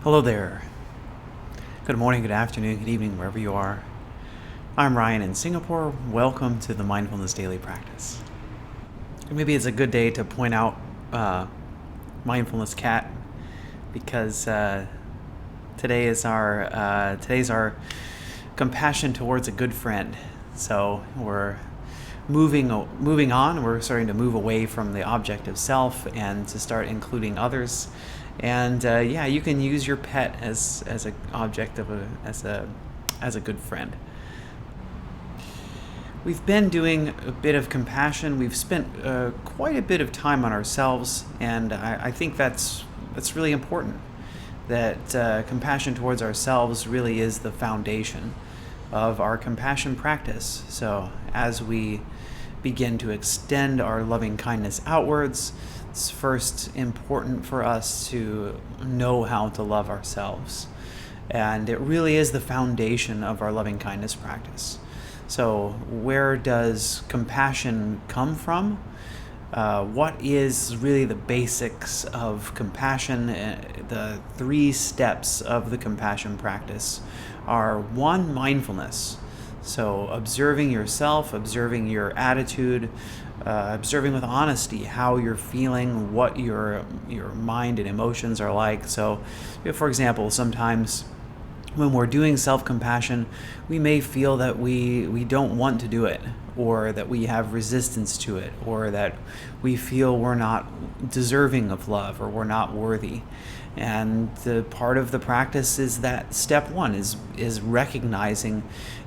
Hello there. Good morning, good afternoon, good evening, wherever you are. I'm Ryan in Singapore. Welcome to the Mindfulness Daily Practice. Maybe it's a good day to point out Mindfulness Cat because today's our compassion towards a good friend. So we're moving on. We're starting to move away from the object of self and to start including others. And you can use your pet as an object of as a good friend. We've been doing a bit of compassion. We've spent quite a bit of time on ourselves, and I think that's really important. That compassion towards ourselves really is the foundation of our compassion practice. So as we begin to extend our loving kindness outwards, it's first important for us to know how to love ourselves. And it really is the foundation of our loving kindness practice. So where does compassion come from? What is really the basics of compassion? The 3 steps of the compassion practice are 1, mindfulness. So observing yourself, observing your attitude, observing with honesty how you're feeling, what your mind and emotions are like. So, for example, sometimes when we're doing self-compassion, we may feel that we don't want to do it, or that we have resistance to it, or that we feel we're not deserving of love, or we're not worthy. And the part of the practice is that step 1 is recognizing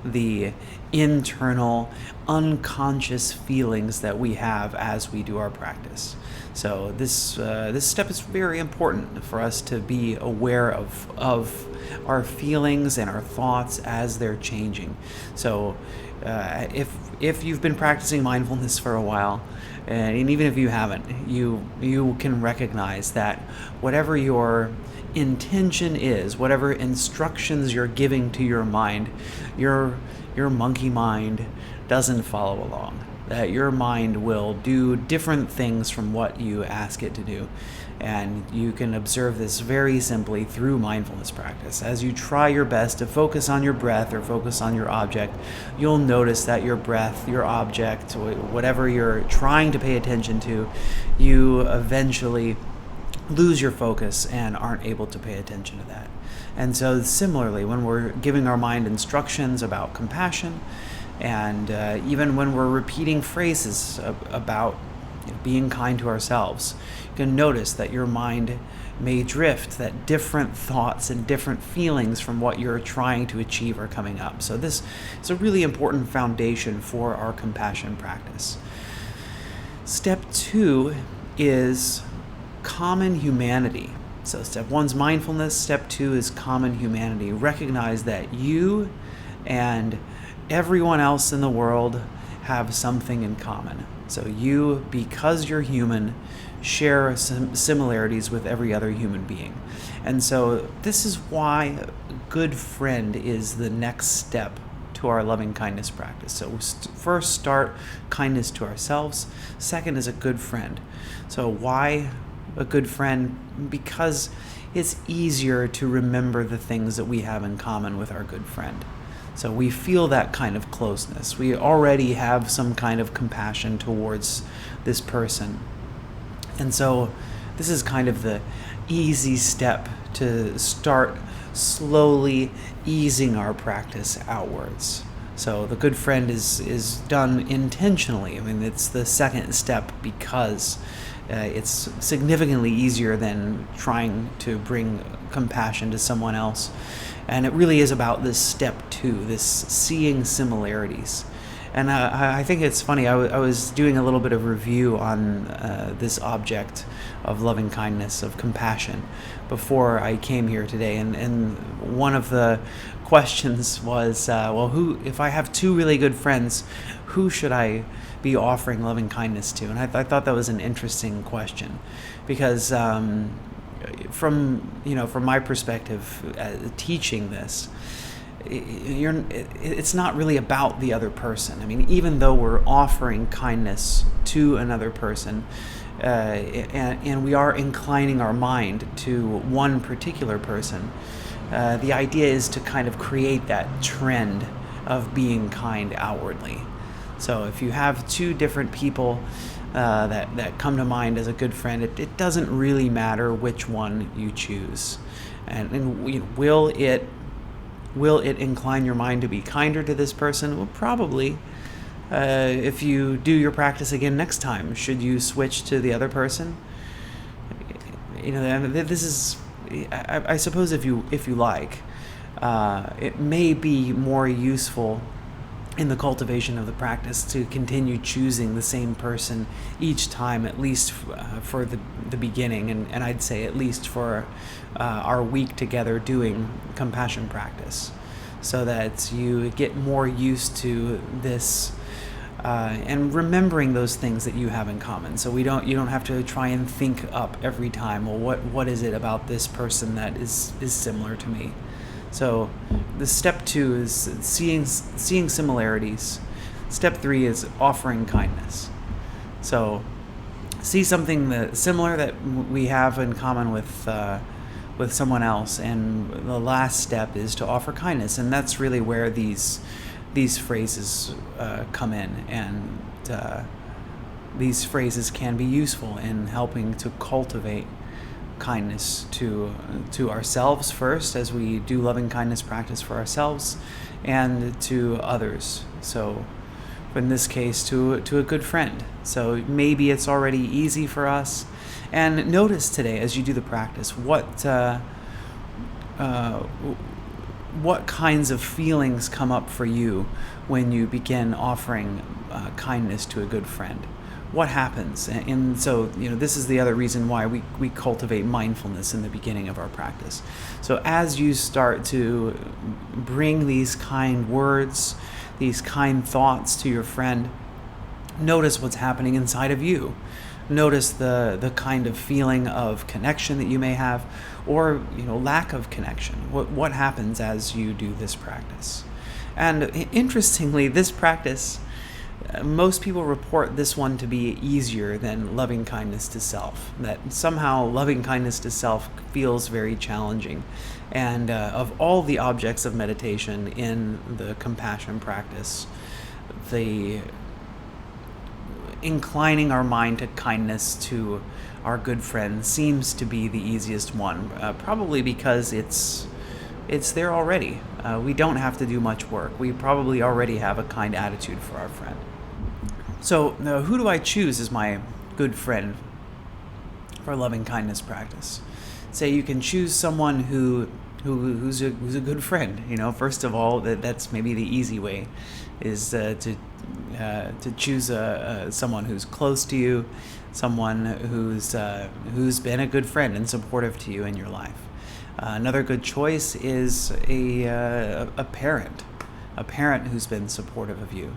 the internal, unconscious feelings that we have as we do our practice. So this step is very important for us to be aware of our feelings and our thoughts as they're changing. So if you've been practicing mindfulness for a while, and even if you haven't, you can recognize that whatever your intention is, whatever instructions you're giving to your mind, your monkey mind doesn't follow along. That your mind will do different things from what you ask it to do. And you can observe this very simply through mindfulness practice. As you try your best to focus on your breath or focus on your object, you'll notice that your breath, your object, whatever you're trying to pay attention to, you eventually lose your focus and aren't able to pay attention to that. And so similarly, when we're giving our mind instructions about compassion, and even when we're repeating phrases about being kind to ourselves, you can notice that your mind may drift, that different thoughts and different feelings from what you're trying to achieve are coming up. So this is a really important foundation for our compassion practice. Step 2 is common humanity. So step 1's mindfulness, step 2 is common humanity. Recognize that you and everyone else in the world have something in common. So you, because you're human, share some similarities with every other human being. And so this is why a good friend is the next step to our loving kindness practice. So first start kindness to ourselves. Second is a good friend. So why a good friend? Because it's easier to remember the things that we have in common with our good friend. So we feel that kind of closeness. We already have some kind of compassion towards this person. And so this is kind of the easy step to start slowly easing our practice outwards. So the good friend is done intentionally. I mean, it's the second step because it's significantly easier than trying to bring compassion to someone else. And it really is about this step 2, this seeing similarities. And I think it's funny, I was doing a little bit of review on this object of loving kindness, of compassion, before I came here today. And one of the questions was, if I have 2 really good friends, who should I be offering loving kindness to? And I thought that was an interesting question, because from my perspective, teaching this, it's not really about the other person. I mean, even though we're offering kindness to another person, and we are inclining our mind to one particular person, the idea is to kind of create that trend of being kind outwardly. So if you have two different people that come to mind as a good friend, it doesn't really matter which one you choose. And will it incline your mind to be kinder to this person? Well, probably. If you do your practice again next time, should you switch to the other person? This is, I suppose, if you like, it may be more useful in the cultivation of the practice to continue choosing the same person each time, at least for the beginning, and I'd say at least for our week together doing compassion practice, so that you get more used to this and remembering those things that you have in common. So you don't have to try and think up every time, well, what is it about this person that is similar to me? So the step 2 is seeing similarities. Step 3 is offering kindness. So see something similar that we have in common with someone else, and the last step is to offer kindness, and that's really where these phrases come in, and these phrases can be useful in helping to cultivate kindness to ourselves first, as we do loving kindness practice for ourselves, and to others. So in this case, to a good friend. So maybe it's already easy for us. And notice today, as you do the practice, what kinds of feelings come up for you when you begin offering kindness to a good friend. What happens? And so, this is the other reason why we cultivate mindfulness in the beginning of our practice. So as you start to bring these kind words, these kind thoughts to your friend, notice what's happening inside of you. Notice the kind of feeling of connection that you may have, or lack of connection. What happens as you do this practice? And interestingly, this practice, most people report this one to be easier than loving kindness to self. That somehow loving kindness to self feels very challenging. And of all the objects of meditation in the compassion practice, the inclining our mind to kindness to our good friend seems to be the easiest one, probably because it's there already. We don't have to do much work. We probably already have a kind attitude for our friend. So who do I choose as my good friend for loving kindness practice? Say you can choose someone who's a good friend. First of all, that's maybe the easy way, is to choose someone who's close to you, someone who's been a good friend and supportive to you in your life. Another good choice is a parent who's been supportive of you,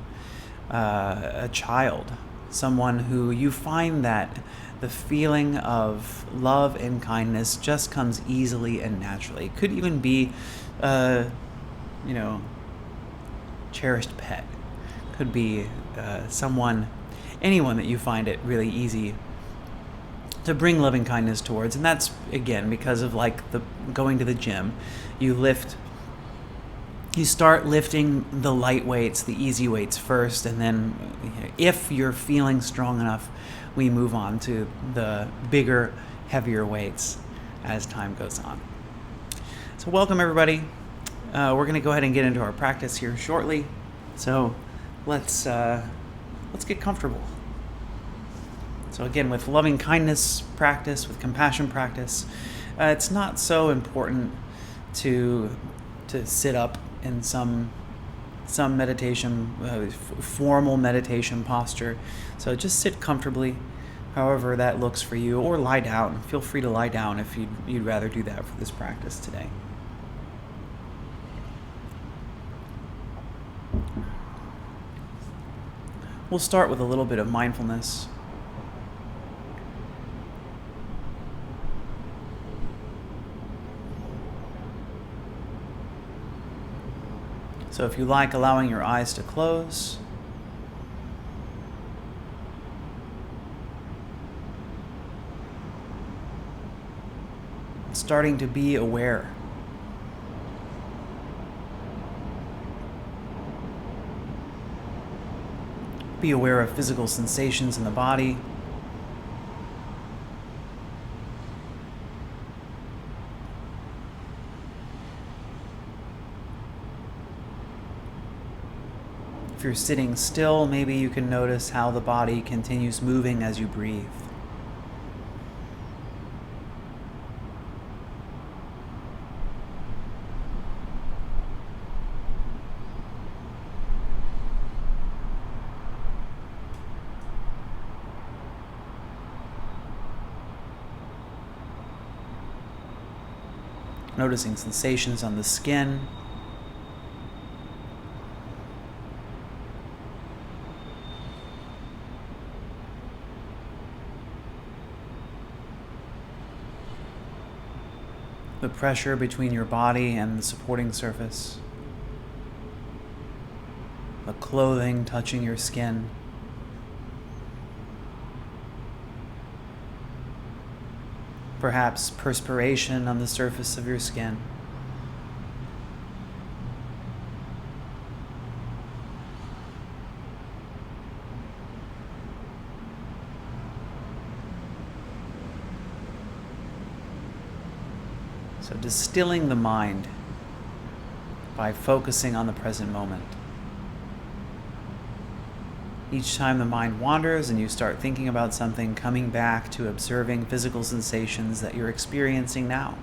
a child, someone who you find that the feeling of love and kindness just comes easily and naturally. It could even be cherished pet. Could be anyone that you find it really easy to bring loving kindness towards. And that's, again, because of going to the gym. You start lifting the light weights, the easy weights first, and then if you're feeling strong enough, we move on to the bigger, heavier weights as time goes on. So welcome, everybody. We're going to go ahead and get into our practice here shortly. So let's get comfortable. So again, with loving kindness practice, with compassion practice, it's not so important to sit up in some meditation, formal meditation posture. So just sit comfortably, however that looks for you, or lie down. Feel free to lie down if you'd rather do that for this practice today. We'll start with a little bit of mindfulness. So if you like, allowing your eyes to close. starting to be aware. Be aware of physical sensations in the body. If you're sitting still, maybe you can notice how the body continues moving as you breathe. Noticing sensations on the skin. The pressure between your body and the supporting surface. The clothing touching your skin. Perhaps perspiration on the surface of your skin. So distilling the mind by focusing on the present moment. Each time the mind wanders and you start thinking about something, coming back to observing physical sensations that you're experiencing now.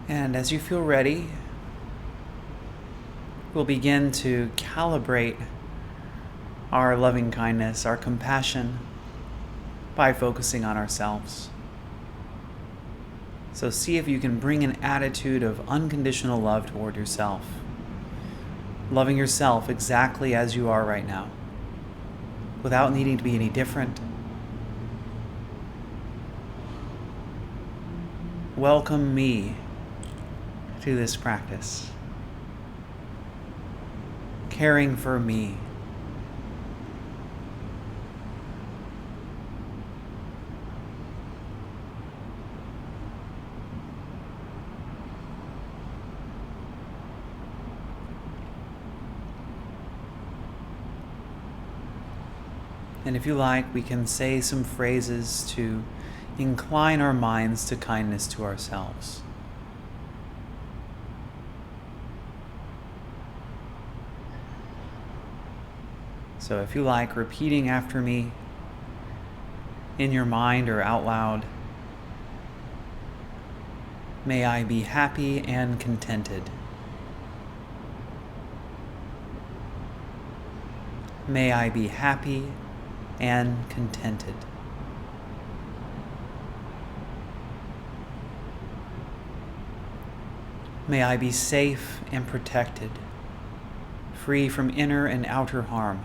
And as you feel ready, we'll begin to calibrate our loving kindness, our compassion, by focusing on ourselves. So see if you can bring an attitude of unconditional love toward yourself, loving yourself exactly as you are right now, without needing to be any different. Welcome me to this practice, caring for me. And if you like, we can say some phrases to incline our minds to kindness to ourselves. So if you like, repeating after me in your mind or out loud. May I be happy and contented. May I be happy and contented. May I be safe and protected, free from inner and outer harm.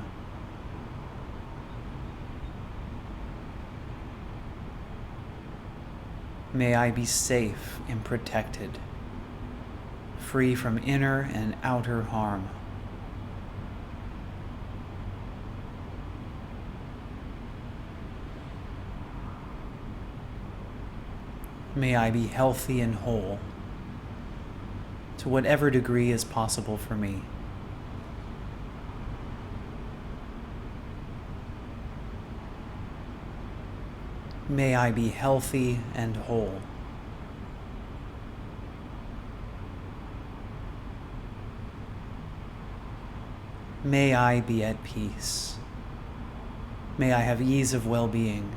May I be safe and protected, free from inner and outer harm. May I be healthy and whole, to whatever degree is possible for me. May I be healthy and whole. May I be at peace. May I have ease of well-being.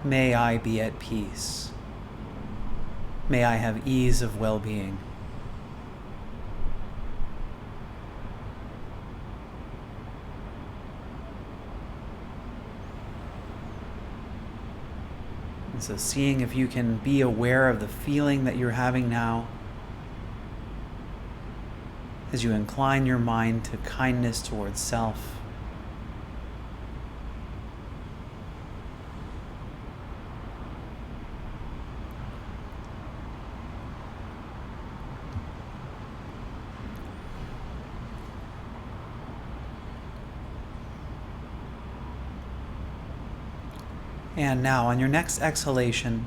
May I be at peace. May I have ease of well-being. And so seeing if you can be aware of the feeling that you're having now as you incline your mind to kindness towards self. And now, on your next exhalation,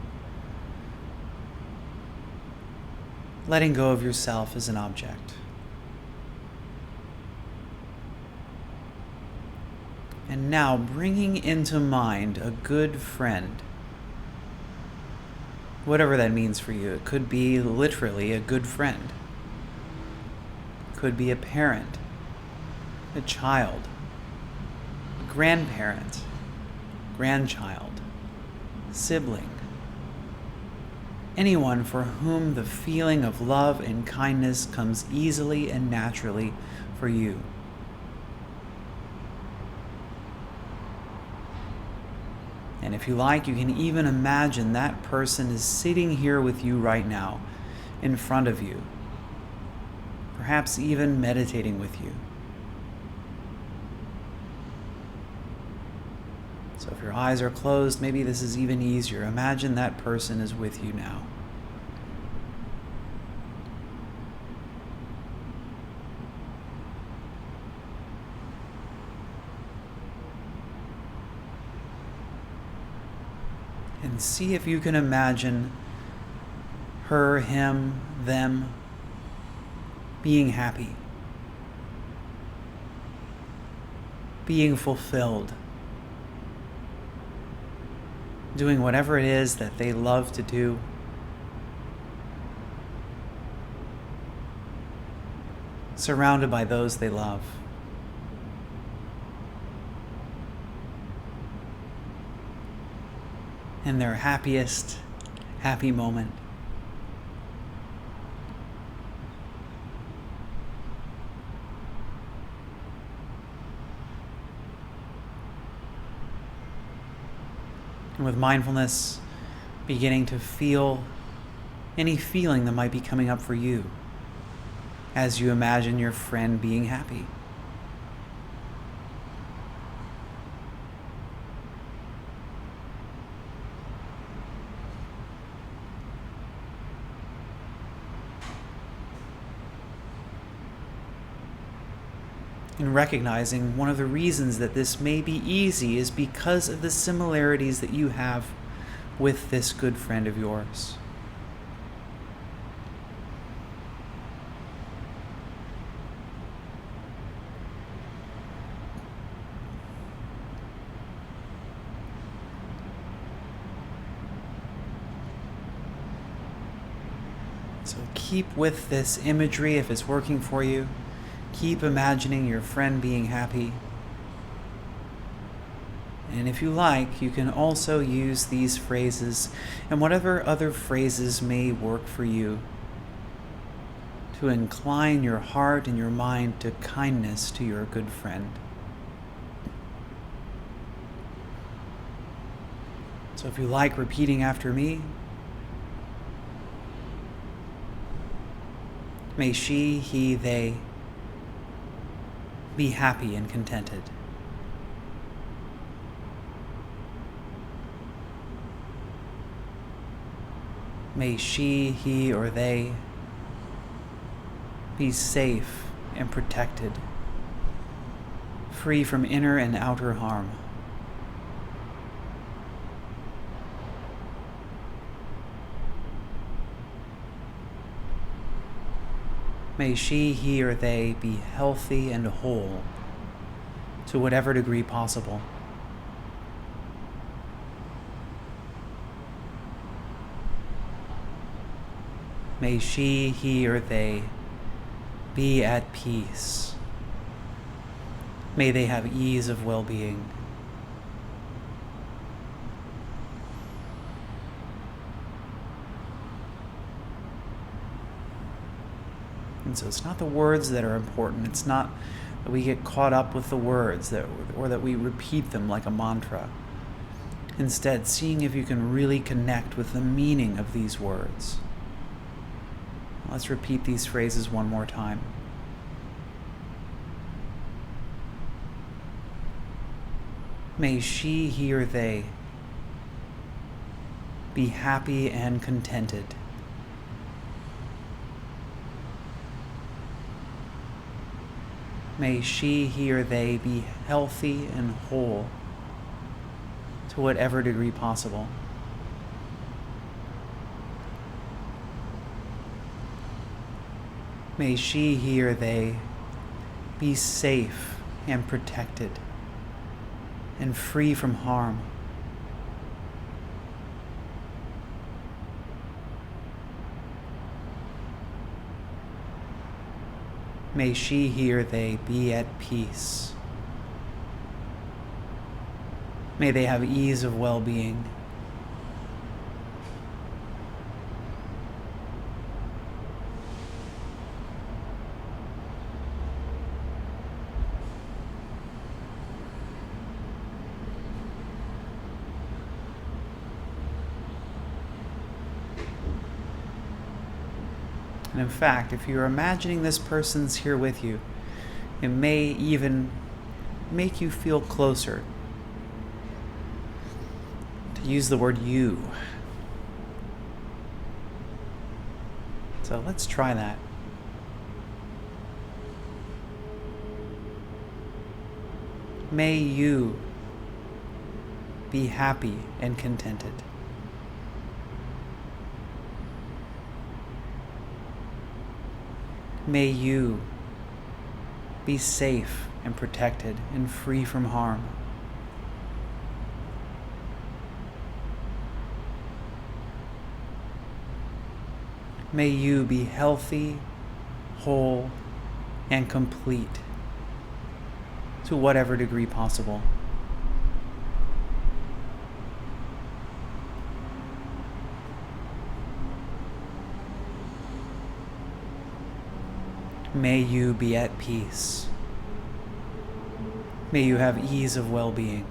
letting go of yourself as an object. And now, bringing into mind a good friend. Whatever that means for you. It could be literally a good friend. It could be a parent, a child, a grandparent, grandchild, sibling, anyone for whom the feeling of love and kindness comes easily and naturally for you. And if you like, you can even imagine that person is sitting here with you right now, in front of you, perhaps even meditating with you. So if your eyes are closed, maybe this is even easier. Imagine that person is with you now. And see if you can imagine her, him, them being happy, being fulfilled, doing whatever it is that they love to do. Surrounded by those they love. In their happiest, happy moment. And with mindfulness, beginning to feel any feeling that might be coming up for you as you imagine your friend being happy. And recognizing one of the reasons that this may be easy is because of the similarities that you have with this good friend of yours. So keep with this imagery if it's working for you. Keep imagining your friend being happy. And if you like, you can also use these phrases and whatever other phrases may work for you to incline your heart and your mind to kindness to your good friend. So if you like repeating after me, may she, he, they be happy and contented. May she, he, or they be safe and protected, free from inner and outer harm. May she, he, or they be healthy and whole to whatever degree possible. May she, he, or they be at peace. May they have ease of well-being. And so it's not the words that are important. It's not that we get caught up with the words or that we repeat them like a mantra. Instead, seeing if you can really connect with the meaning of these words. Let's repeat these phrases one more time. May she, he, or they be happy and contented. May she, he, or they be healthy and whole to whatever degree possible. May she, he, or they be safe and protected and free from harm. May she, he, or they be at peace. May they have ease of well-being. And in fact, if you're imagining this person's here with you, it may even make you feel closer. To use the word you. So let's try that. May you be happy and contented. May you be safe and protected and free from harm. May you be healthy, whole, and complete to whatever degree possible. May you be at peace. May you have ease of well-being.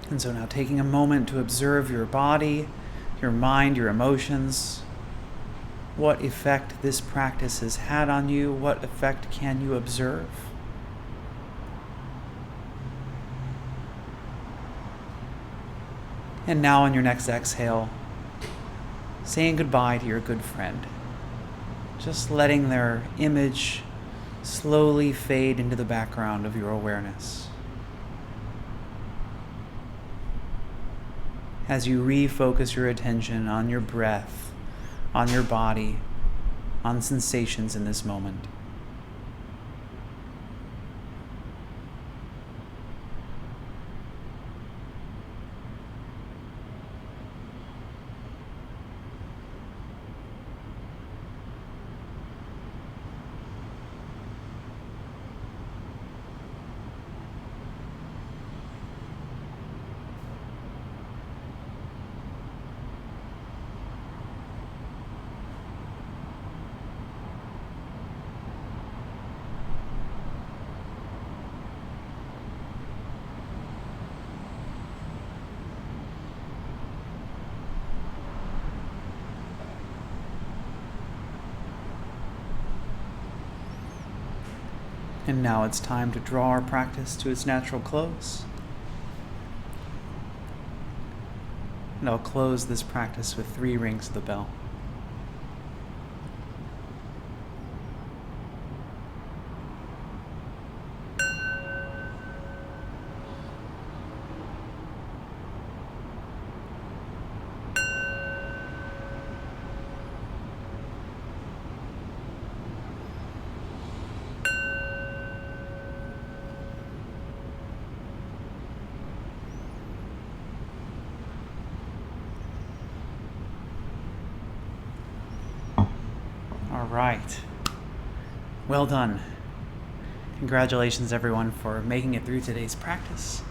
And so now taking a moment to observe your body, your mind, your emotions. What effect this practice has had on you? What effect can you observe? And now on your next exhale, saying goodbye to your good friend. Just letting their image slowly fade into the background of your awareness. As you refocus your attention on your breath, on your body, on sensations in this moment. And now it's time to draw our practice to its natural close. And I'll close this practice with 3 rings of the bell. right. Well done. Congratulations, everyone, for making it through today's practice.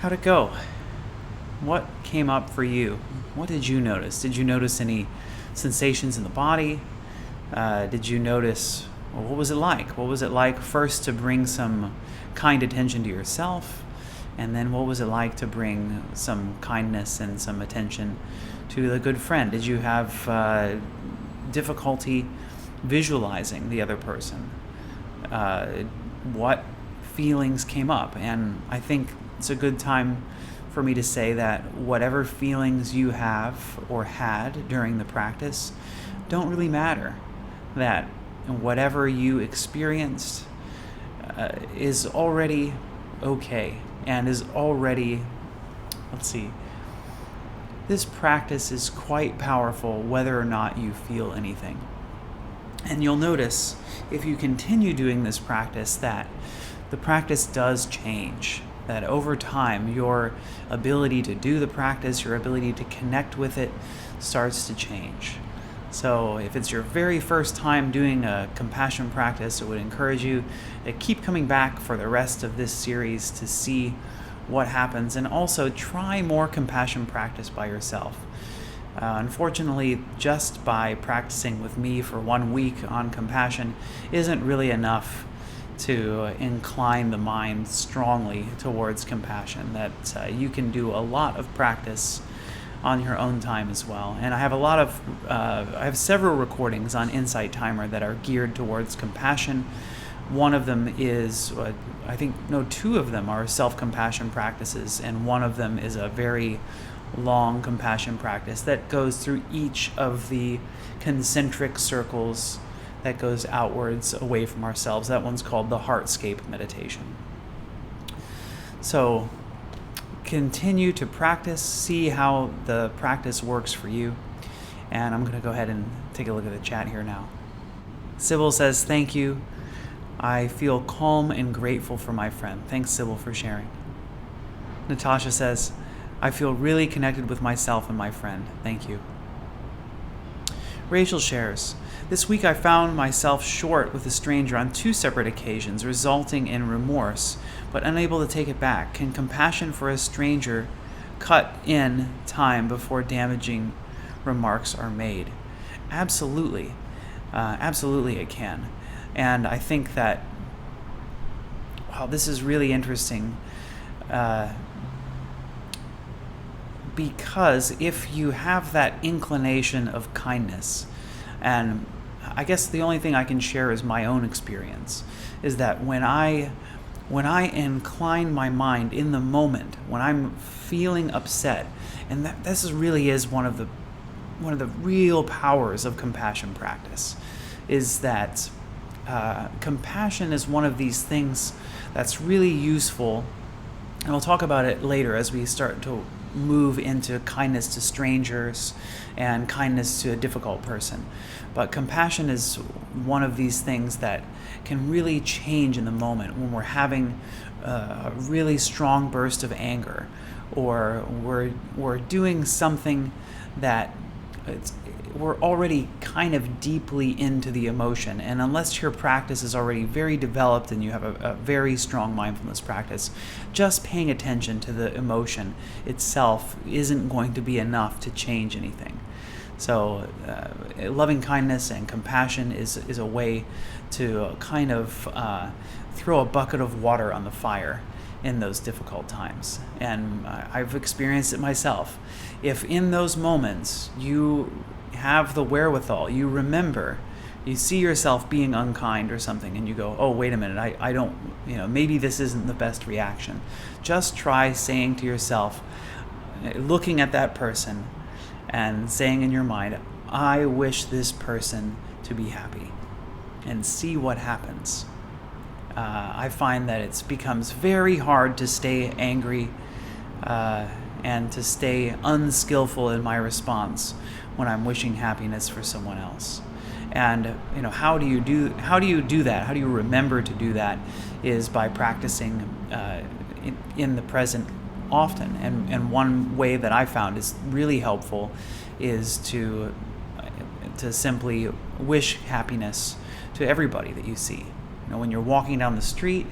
How'd it go? What came up for you? What did you notice? Did you notice any sensations in the body? Did you notice, well, what was it like? What was it like first to bring some kind attention to yourself? And then what was it like to bring some kindness and some attention to the good friend? Did you have difficulty visualizing the other person? What feelings came up? And I think it's a good time for me to say that whatever feelings you have or had during the practice don't really matter. That whatever you experienced is already okay and is already, this practice is quite powerful whether or not you feel anything. And you'll notice if you continue doing this practice that the practice does change. That over time, your ability to do the practice, your ability to connect with it starts to change. So if it's your very first time doing a compassion practice, I would encourage you to keep coming back for the rest of this series to see what happens, and also try more compassion practice by yourself. Unfortunately, just by practicing with me for 1 week on compassion isn't really enough to incline the mind strongly towards compassion. That you can do a lot of practice on your own time as well. And I have I have several recordings on Insight Timer that are geared towards compassion. One of them is, two of them are self-compassion practices, and one of them is a very long compassion practice that goes through each of the concentric circles that goes outwards away from ourselves. That one's called the Heartscape meditation. So continue to practice, see how the practice works for you. And I'm going to go ahead and take a look at the chat here now. Sybil says, thank you. I feel calm and grateful for my friend. Thanks, Sybil, for sharing. Natasha says, I feel really connected with myself and my friend. Thank you. Rachel shares, this week I found myself short with a stranger on 2 separate occasions, resulting in remorse, but unable to take it back. Can compassion for a stranger cut in time before damaging remarks are made? Absolutely. Absolutely it can. And I think that, wow, this is really interesting. Because if you have that inclination of kindness, and I guess the only thing I can share is my own experience, is that when I incline my mind in the moment, when I'm feeling upset, and this really is one of the real powers of compassion practice, is that compassion is one of these things that's really useful, and we'll talk about it later as we start to move into kindness to strangers and kindness to a difficult person. But compassion is one of these things that can really change in the moment when we're having a really strong burst of anger, or we're doing something that we're already kind of deeply into the emotion. And unless your practice is already very developed and you have a very strong mindfulness practice, just paying attention to the emotion itself isn't going to be enough to change anything. So loving kindness and compassion is a way to kind of throw a bucket of water on the fire in those difficult times. And I've experienced it myself. If in those moments you have the wherewithal, you remember, you see yourself being unkind or something, and you go, oh, wait a minute, I don't, maybe this isn't the best reaction. Just try saying to yourself, looking at that person and saying in your mind, I wish this person to be happy, and see what happens. I find that it becomes very hard to stay angry and to stay unskillful in my response when I'm wishing happiness for someone else. And how do you do that? How do you remember to do that? Is by practicing in the present often. And one way that I found is really helpful is to to simply wish happiness to everybody that you see. When you're walking down the street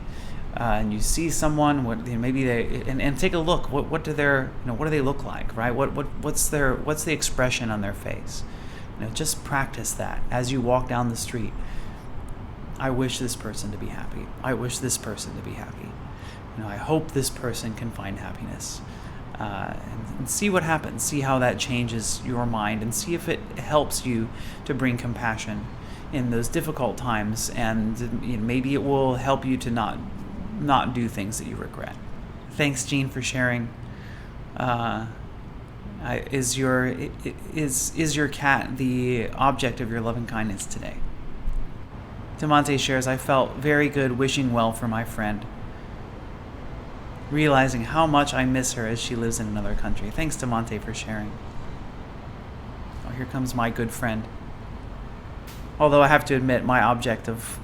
and you see someone, maybe they and take a look. What do they look like, right? What's the expression on their face? Just practice that as you walk down the street. I wish this person to be happy. I wish this person to be happy. I hope this person can find happiness. And see what happens. See how that changes your mind, and see if it helps you to bring compassion in those difficult times. And maybe it will help you to not do things that you regret. Thanks, Jean, for sharing. Is your cat the object of your loving kindness today? Demonte shares, I felt very good wishing well for my friend, realizing how much I miss her as she lives in another country. Thanks, Demonte, for sharing. Oh, here comes my good friend. Although I have to admit, my object of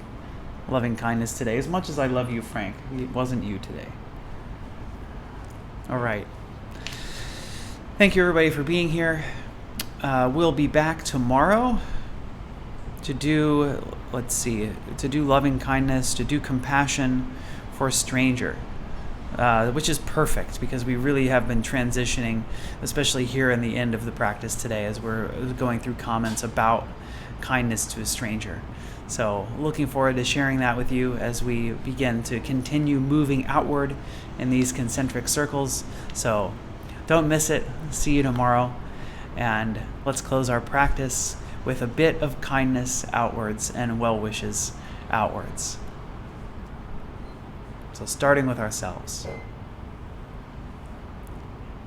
loving kindness today, as much as I love you, Frank, it wasn't you today. All right. Thank you, everybody, for being here. We'll be back tomorrow to do loving kindness, to do compassion for a stranger. Which is perfect, because we really have been transitioning, especially here in the end of the practice today, as we're going through comments about kindness to a stranger. So looking forward to sharing that with you as we begin to continue moving outward in these concentric circles. So don't miss it. See you tomorrow. And let's close our practice with a bit of kindness outwards and well wishes outwards. So starting with ourselves.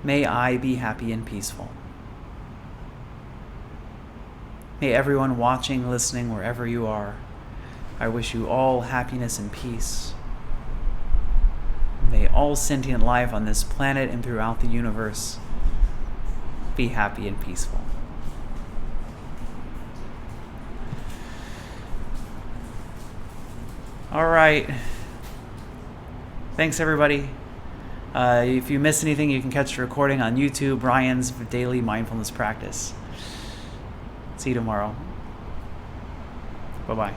May I be happy and peaceful. May everyone watching, listening, wherever you are, I wish you all happiness and peace. May all sentient life on this planet and throughout the universe be happy and peaceful. All right. Thanks, everybody. If you miss anything, you can catch the recording on YouTube, Ryan's Daily Mindfulness Practice. See you tomorrow. Bye-bye.